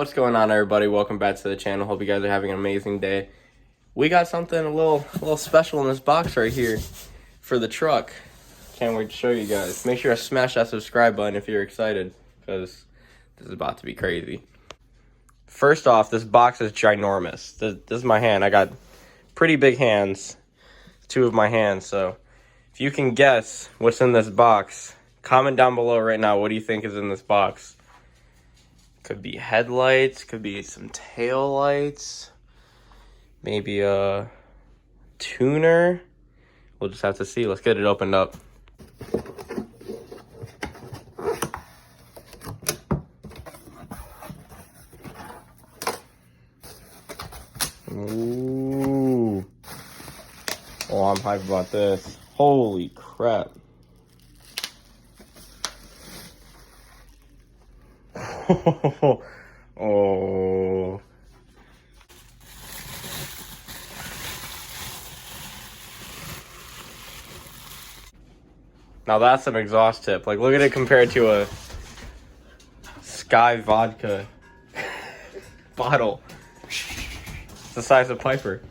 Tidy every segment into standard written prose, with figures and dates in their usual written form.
What's going on, everybody? Welcome back to the channel. Hope you guys are having an amazing day. We got something a little special in this box right here for the truck. Can't wait to show you guys. Make sure to smash that subscribe button if you're excited, because this is about to be crazy. First off, this box is ginormous. This is my hand. I got pretty big hands, two of my hands. So if you can guess what's in this box, comment down below right now. What do you think is in this box? Could be headlights, could be some tail lights, maybe a tuner. We'll just have to see. Let's get it opened up. Ooh. Oh, I'm hyped about this. Holy crap. Oh. Now that's some exhaust tip. Like, look at it compared to a Sky vodka bottle. It's the size of Piper.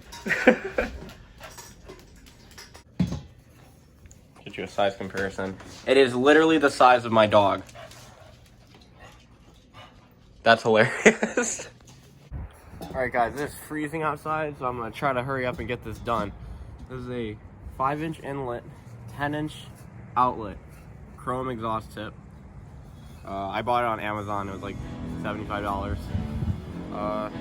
Get you a size comparison. It is literally the size of my dog. That's hilarious. Alright guys, it's freezing outside, so I'm going to try to hurry up and get this done. This is a 5-inch inlet, 10-inch outlet, chrome exhaust tip. I bought it on Amazon. It was like $75. I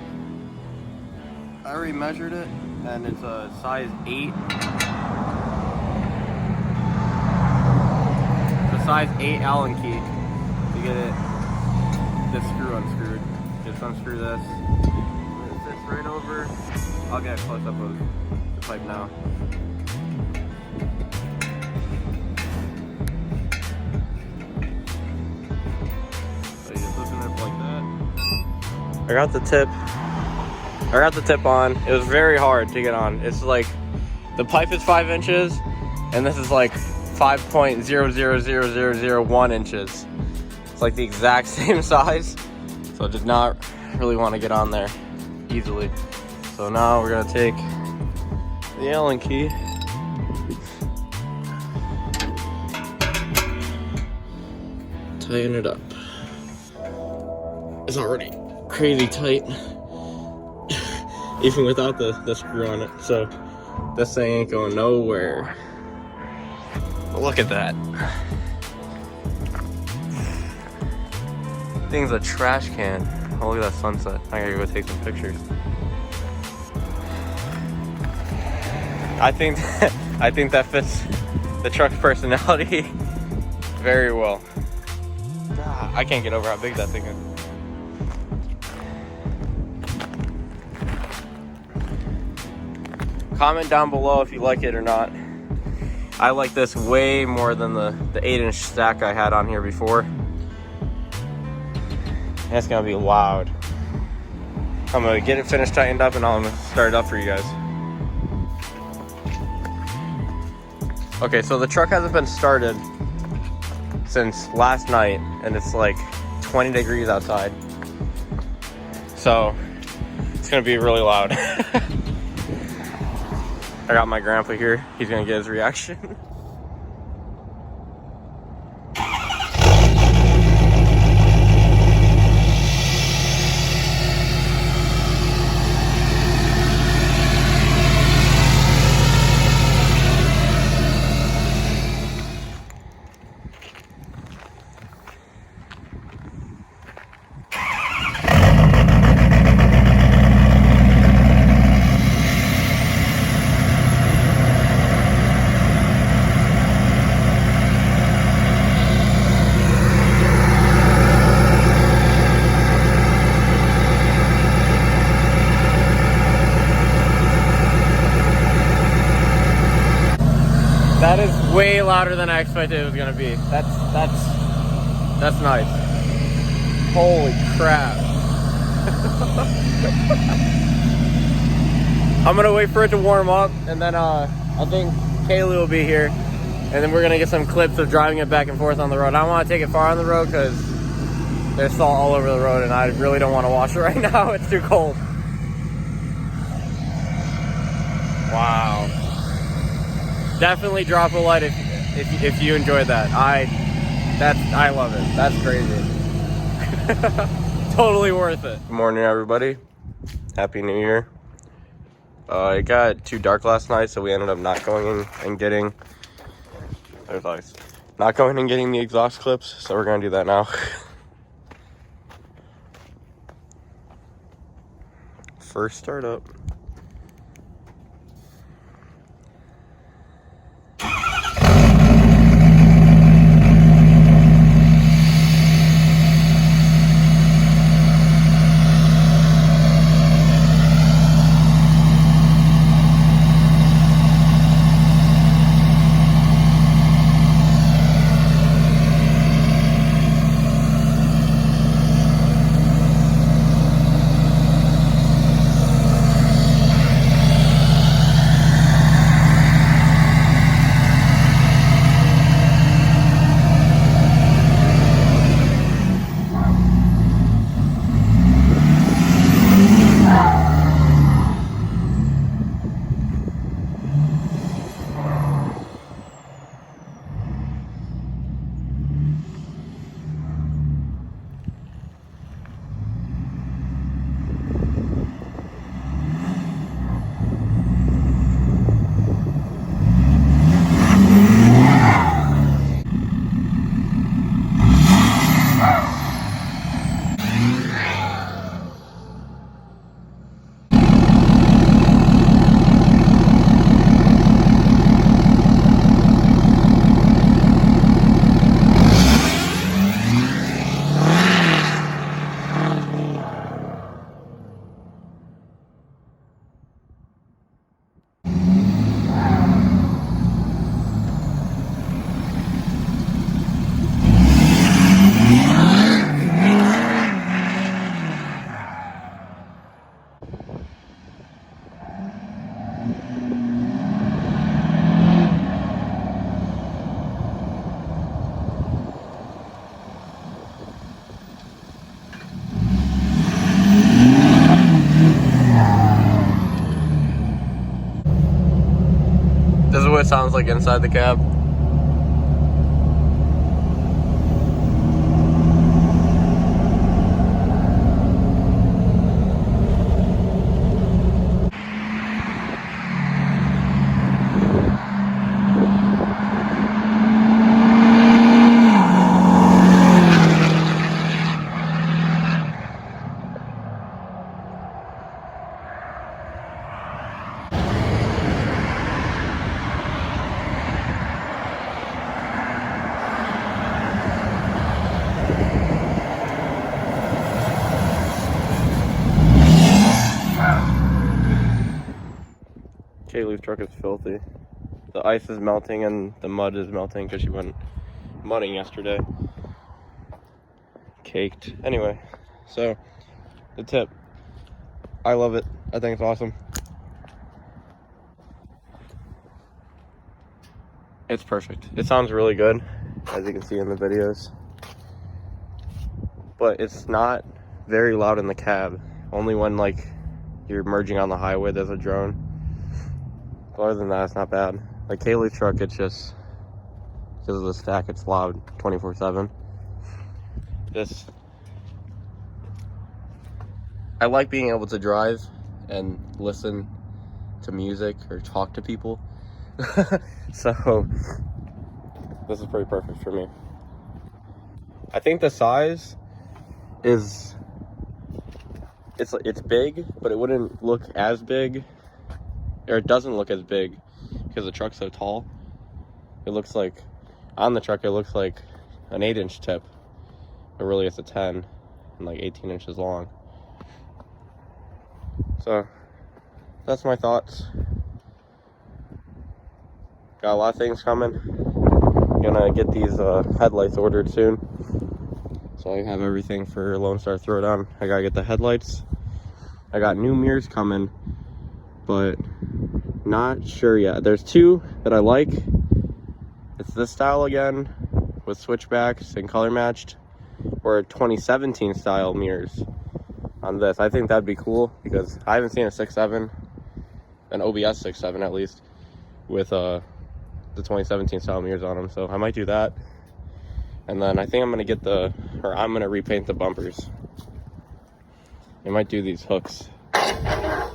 already measured it, and it's a size 8. It's a size 8 Allen key to get it. This screw unscrewed. Just unscrew this. It sits right over. I'll get a close up of the pipe now. So you just loosen it up like that. I got the tip on. It was very hard to get on. It's like the pipe is 5 inches, and this is like 5.000001 inches. It's like the exact same size, so I did not really want to get on there easily. So now we're gonna take the Allen key, tighten it up. It's already crazy tight, even without the screw on it. So this thing ain't going nowhere. But look at that. Thing's a trash can. Oh, look at that sunset. I gotta go take some pictures. I think that fits the truck's personality very well. God, I can't get over how big that thing is. Comment down below if you like it or not. I like this way more than the 8-inch stack I had on here before. And it's gonna be loud. I'm gonna get it finished, tightened up, and I'm gonna start it up for you guys. Okay, so the truck hasn't been started since last night, and it's like 20 degrees outside. So it's gonna be really loud. I got my grandpa here. He's gonna get his reaction. That is way louder than I expected it was gonna be. That's nice. Holy crap. I'm gonna wait for it to warm up, and then I think Kaylee will be here, and then we're gonna get some clips of driving it back and forth on the road. I don't want to take it far on the road because There's salt all over the road, and I really don't want to wash it right now. It's too cold. Wow. Definitely drop a like if you enjoyed that. I love it. That's crazy. Totally worth it. Good morning, everybody. Happy New Year. It got too dark last night, so we ended up not going in and getting. There's ice. Not going and getting the exhaust clips, so we're gonna do that now. First startup. This is what it sounds like inside the cab. Kaylee's truck is filthy. The ice is melting and the mud is melting because she went mudding yesterday. Caked. Anyway, so the tip. I love it. I think it's awesome. It's perfect. It sounds really good, as you can see in the videos. But it's not very loud in the cab. Only when like you're merging on the highway there's a drone. But other than that, it's not bad. Like Kaylee's truck, it's just because of the stack, it's loud 24/7. This, I like being able to drive and listen to music or talk to people. So this is pretty perfect for me. I think the size is it's big, but it wouldn't look as big, or it doesn't look as big because the truck's so tall. It looks like on the truck it looks like an 8-inch tip, but really it's a 10 and like 18 inches long. So that's my thoughts. Got a lot of things coming. Gonna get these headlights ordered soon, so I have everything for Lone Star Throwdown. I gotta get the headlights. I got new mirrors coming, but not sure yet. There's two that I like. It's this style again with switchbacks and color matched, or 2017 style mirrors on this. I think that'd be cool because I haven't seen a 6.7, an OBS 6.7 at least, with the 2017 style mirrors on them. So I might do that. And then I think I'm gonna repaint the bumpers. I might do these hooks. I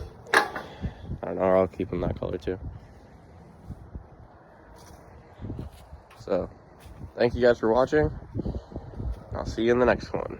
don't know, or I'll keep them that color too. So, thank you guys for watching. I'll see you in the next one.